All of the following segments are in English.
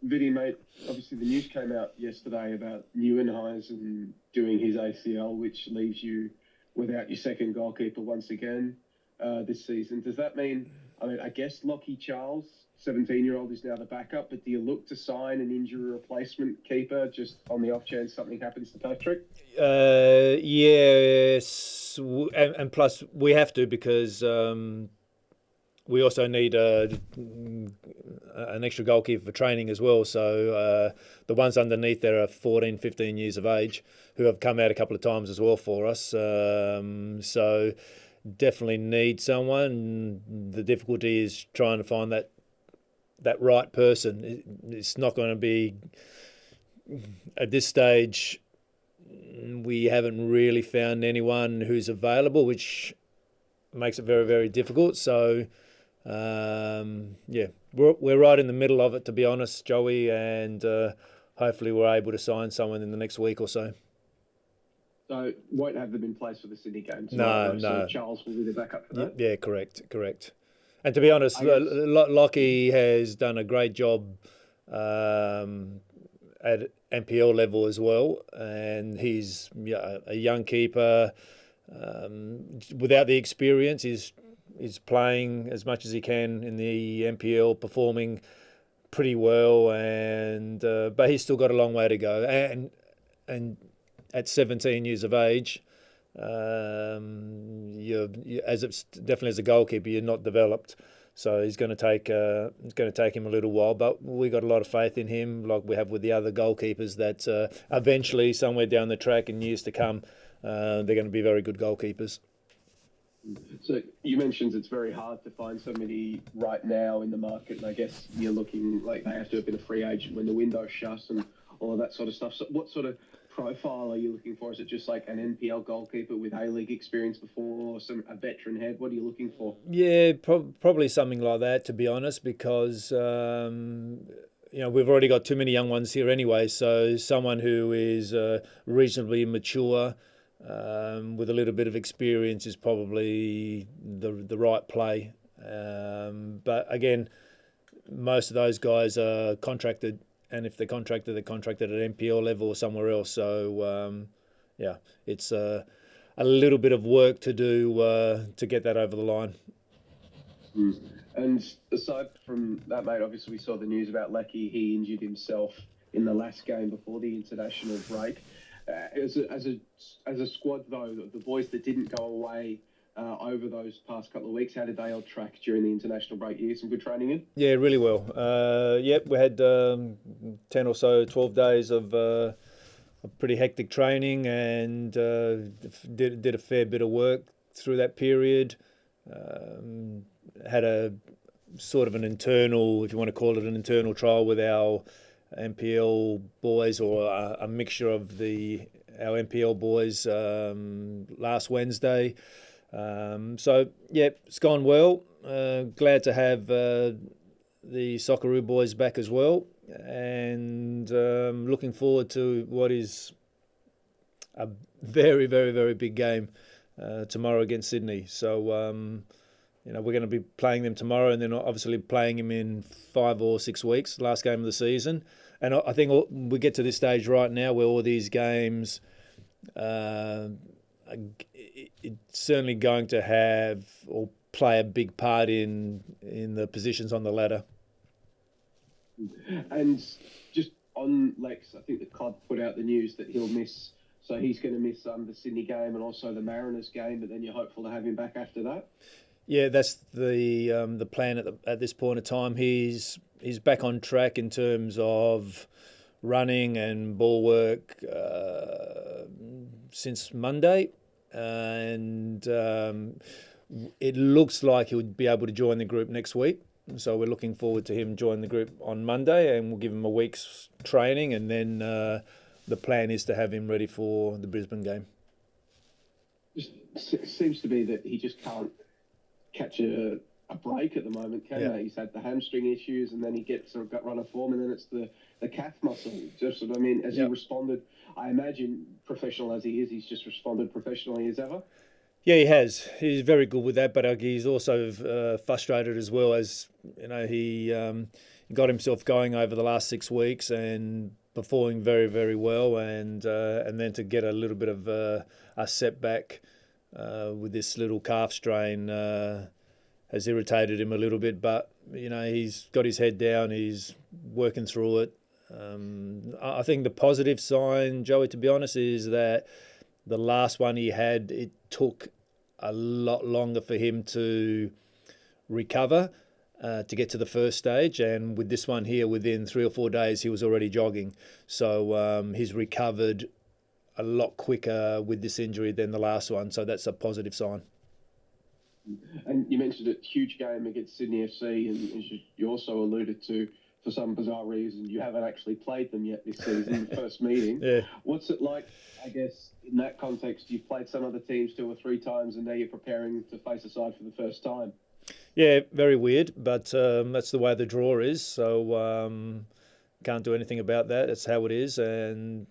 Vinny, mate, obviously the news came out yesterday about Neuenhuizen doing his ACL, which leaves you without your second goalkeeper once again this season. Does that mean, I guess Lockie Charles, 17-year-old, is now the backup, but do you look to sign an injury replacement keeper just on the off chance something happens to Patrick? Yes, and plus we have to because we also need an extra goalkeeper for training as well. So the ones underneath there are 14, 15 years of age who have come out a couple of times as well for us. So definitely need someone. The difficulty is trying to find that right person. It's not going to be, at this stage, we haven't really found anyone who's available, which makes it very, very difficult. So we're right in the middle of it, to be honest, Joey, and hopefully we're able to sign someone in the next week or so. So won't have them in place for the Sydney game tomorrow. No. So Charles will be the backup for that? Yeah, correct. And to be honest, Lockie has done a great job at NPL level as well, and he's a young keeper. Without the experience, he's playing as much as he can in the NPL, performing pretty well, and but he's still got a long way to go. And at 17 years of age, definitely as a goalkeeper, you're not developed. So it's going to take him a little while, but we got a lot of faith in him, like we have with the other goalkeepers, that eventually, somewhere down the track in years to come, they're going to be very good goalkeepers. So you mentioned it's very hard to find somebody right now in the market, and I guess you're looking like they have to have been a free agent when the window's shut and all of that sort of stuff. So what sort of profile are you looking for? Is it just like an NPL goalkeeper with A-League experience before, or a veteran head? What are you looking for? Yeah, probably something like that, to be honest, because we've already got too many young ones here anyway. So someone who is reasonably mature, with a little bit of experience, is probably the right play. But again, most of those guys are contracted, and if they're contracted at NPL level or somewhere else. So it's a little bit of work to do to get that over the line. And aside from that, mate, obviously we saw the news about Lecky. He injured himself in the last game before the international break. As a squad, though, the boys that didn't go away over those past couple of weeks, how did they all track during the international break? You get some good training in? Yeah, really well. We had 10 or so, 12 days of pretty hectic training, and did a fair bit of work through that period. Had a sort of an internal, if you want to call it an internal trial with our NPL boys, or a mixture of our NPL boys last Wednesday. It's gone well. Glad to have the Socceroo boys back as well, and looking forward to what is a very, very, very big game tomorrow against Sydney. So we're going to be playing them tomorrow, and then obviously playing them in 5 or 6 weeks, last game of the season. And I think we get to this stage right now where all these games, it's certainly going to have or play a big part in the positions on the ladder. And just on Lex, I think the club put out the news that he'll miss. So he's going to miss the Sydney game and also the Mariners game, but then you're hopeful to have him back after that? Yeah, that's the plan at this point of time. He's back on track in terms of running and ball work since Monday, and it looks like he'll be able to join the group next week. So we're looking forward to him joining the group on Monday, and we'll give him a week's training, and then the plan is to have him ready for the Brisbane game. It seems to be that he just can't catch a break at the moment, can he? He's had the hamstring issues, and then he gets sort of gut run of form, and then it's the calf muscle. Just sort of, he responded, I imagine, professional as he is, he's just responded professionally as ever. Yeah, he has. He's very good with that, but he's also frustrated as well, as he got himself going over the last 6 weeks and performing very, very well, and then to get a little bit of a setback with this little calf strain has irritated him a little bit. But he's got his head down, he's working through it. I think the positive sign, Joey, to be honest, is that the last one he had, it took a lot longer for him to recover to get to the first stage, and with this one here, within 3 or 4 days, he was already jogging. So he's recovered a lot quicker with this injury than the last one. So that's a positive sign. And you mentioned a huge game against Sydney FC, and as you also alluded to, for some bizarre reason, you haven't actually played them yet this season, the first meeting. Yeah. What's it like, I guess, in that context? You've played some other teams 2 or 3 times, and now you're preparing to face a side for the first time. Yeah, very weird, but that's the way the draw is. So can't do anything about that. That's how it is, and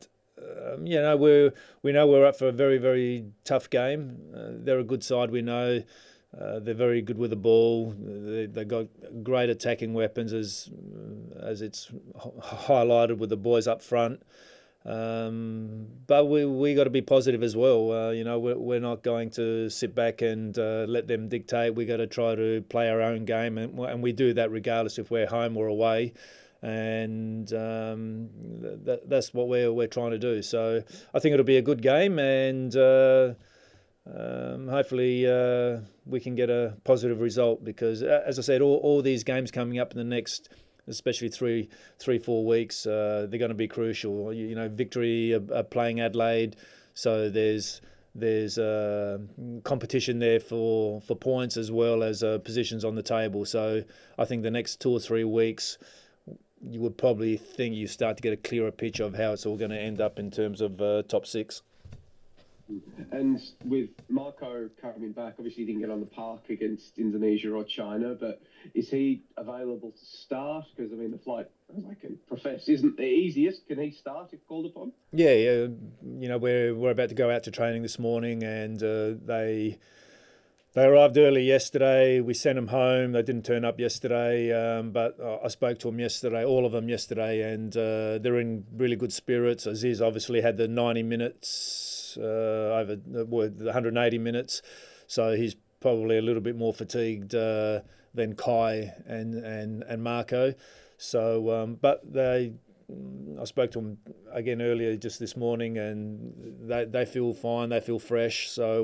we know we're up for a very, very tough game. They're a good side, we know. They're very good with the ball. They got great attacking weapons, as it's highlighted with the boys up front. But we got to be positive as well. We're not going to sit back and let them dictate. We got to try to play our own game, and we do that regardless if we're home or away. And that's what we're trying to do. So I think it'll be a good game, and hopefully we can get a positive result, because, as I said, all these games coming up in the next, especially 3-4 weeks, they're going to be crucial. Victory are playing Adelaide, so there's competition there for points as well as positions on the table. So I think the next 2 or 3 weeks, you would probably think you start to get a clearer picture of how it's all going to end up in terms of top 6. And with Marco coming back, obviously he didn't get on the park against Indonesia or China, but is he available to start? Because, the flight, as I can profess, isn't the easiest. Can he start if called upon? Yeah. We're about to go out to training this morning, and they arrived early yesterday. We sent them home. They didn't turn up yesterday, but I spoke to them yesterday, all of them yesterday, and they're in really good spirits. Aziz obviously had the 90 minutes over the 180 minutes, so he's probably a little bit more fatigued than Kai and Marco. So, but I spoke to them again earlier just this morning, and they feel fine, they feel fresh. So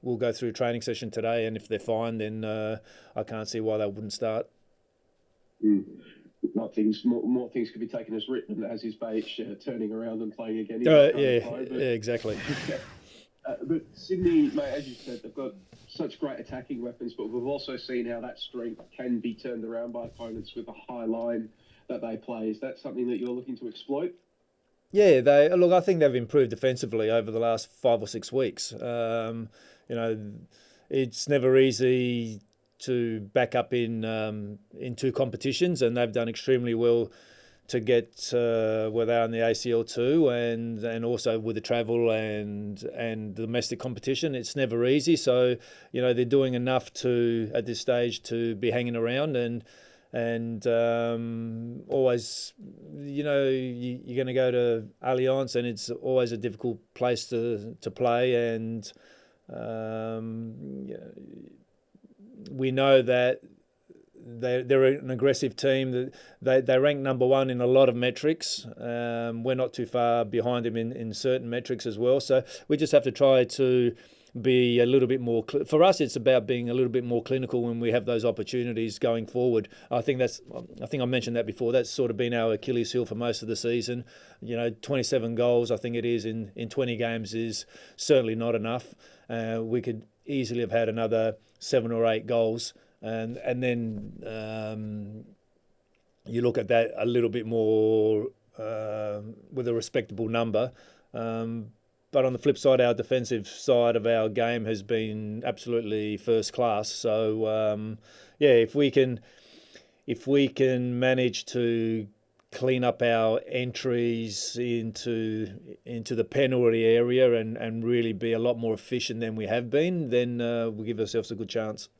we'll go through a training session today, and if they're fine, then I can't see why they wouldn't start. More things could be taken as written as his Beach turning around and playing again. Exactly. But Sydney, mate, as you said, they've got such great attacking weapons, but we've also seen how that strength can be turned around by opponents with a high line that they play. Is that something that you're looking to exploit? Yeah, I think they've improved defensively over the last 5 or 6 weeks. It's never easy to back up in 2 competitions, and they've done extremely well to get where they are in the ACL too, and also with the travel and domestic competition. It's never easy, so they're doing enough to at this stage to be hanging around, and always you're going to go to Allianz, and it's always a difficult place to play, and we know that they're an aggressive team. They rank number 1 in a lot of metrics. We're not too far behind them in certain metrics as well. So we just have to try to be a little bit more. For us, it's about being a little bit more clinical when we have those opportunities going forward. I think I mentioned that before. That's sort of been our Achilles heel for most of the season. 27 goals, I think it is in 20 games, is certainly not enough. We could easily have had another 7 or 8 goals. And then you look at that a little bit more with a respectable number. But on the flip side, our defensive side of our game has been absolutely first class. So if we can manage to clean up our entries into the penalty area and really be a lot more efficient than we have been, then we'll give ourselves a good chance.